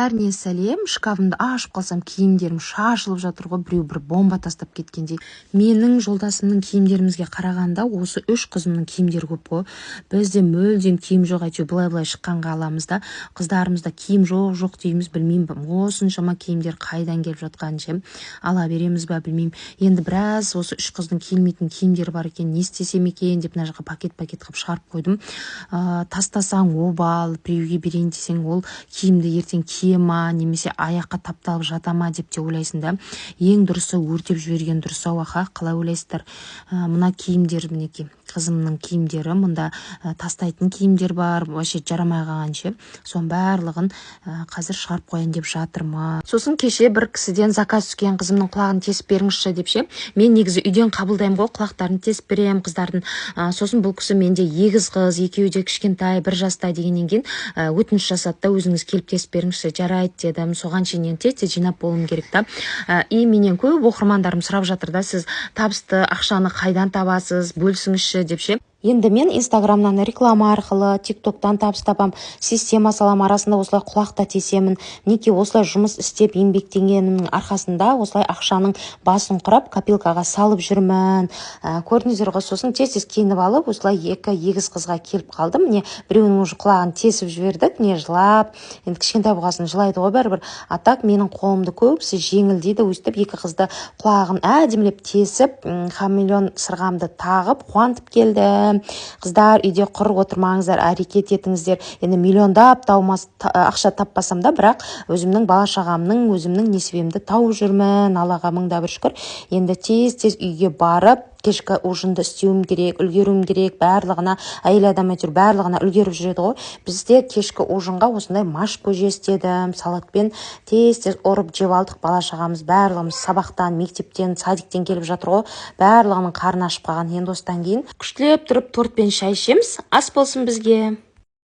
Бәріне сәлем, шкафымды ашып қалсам киімдерім шашылып жатыр ғой, біреу бір бомба тастап кеткендей. Менің жолдасымның киімдерімізге қарағанда осы үш қызымның киімдері көп қой. Бізде мүлдем киім жоқ, әйтеуір былай шыққанға аламыз да. Қыздарымызда киім жоқ дейміз, білмеймін, осыншама киімдер қайдан келіп жатқанын ала береміз бе білмеймін. Енді біраз осы үш қыздың киілмейтін киімдері бар екен, не істесем екен деп мына жаққа пакет қылып шығарып қойдым. Тастасаң обал, біреуге берейін десең ол киімді ертең ма немесе аяққа тапталып жата ма деп те ойлайсың да. Ең дұрысы өртеп жіберген дұрыс ау, аха, қалай ойлайсыздар? Мына киімдер, мінекей қызымның киімдері, мұнда тастайтын киімдер бар, вообще жарамай қалған ше. Соның барлығын қазір шығарып қояйын деп жатырмын. Сосын кеше бір кісіден заказ түскен, қызымның құлағын тесіп беріңізші деп ше. Мен негізі үйден қабылдаймын ғой, құлақтарын тесіп беремін қыздардың. Сосын бұл кісі менде егіз қыз, екеуі де кішкентай, 1 жаста дегеннен кейін өтініш жасады да, өзіңіз келіп тесіп беріңізші. Жарайды дедім. Соған шейін тез жинап болуым керек та. И менен көп оқырмандарым сұрап жатыр да, сіз табысты ақшаны қайдан табасыз, бөлсіңізші деп ше. Енді мен инстаграмнан реклама арқылы, тиктоктан табыс табам, система салам, арасында осылай құлақта тесемін. Неке осылай жұмыс істеп еңбектенгенімнің арқасында осылай ақшаның басын құрап копилкаға салып жүрмін. Көрдіңіздер ғой, сосын тез киініп алып, осылай екі егіз қызға келіп қалдым. Міне біреуінің уже құлағын тесіп жібердік, не жылап. Енді кішкентай болғасын жылайды ғой бәрібір. А так менің қолымды көбісі жеңілдейді, өстіп екі қызды құлағын әдемілеп тесіп, хамелеон сырғамды тағып қуантып келді. Қыздар, үйде құр отырмаңыздар, әрекет етіңіздер. Енді миллиондап ақша таппасам да, бірақ өзімнің бала шағамның, өзімнің несібемді тауып жүрмін. Аллаға мыңда бір шүкір. Енді тез үйге барып, кешкі ужинды істеуім керек, үлгеруім керек, барлығына, әйел адам әйтеуір барлығына үлгеріп жүреді ғой. Бізде кешкі ужинға осындай маш көже істедім, салатпен тез ұрып жеп алдық. Бала шағамыз барлығымыз сабақтан, мектептен, садиктен келіп жатыр ғой. Барлығының қарны ашып қалған. Енді осыдан кейін күштілеп тұрып тортпен шай ішеміз. Ас болсын бізге.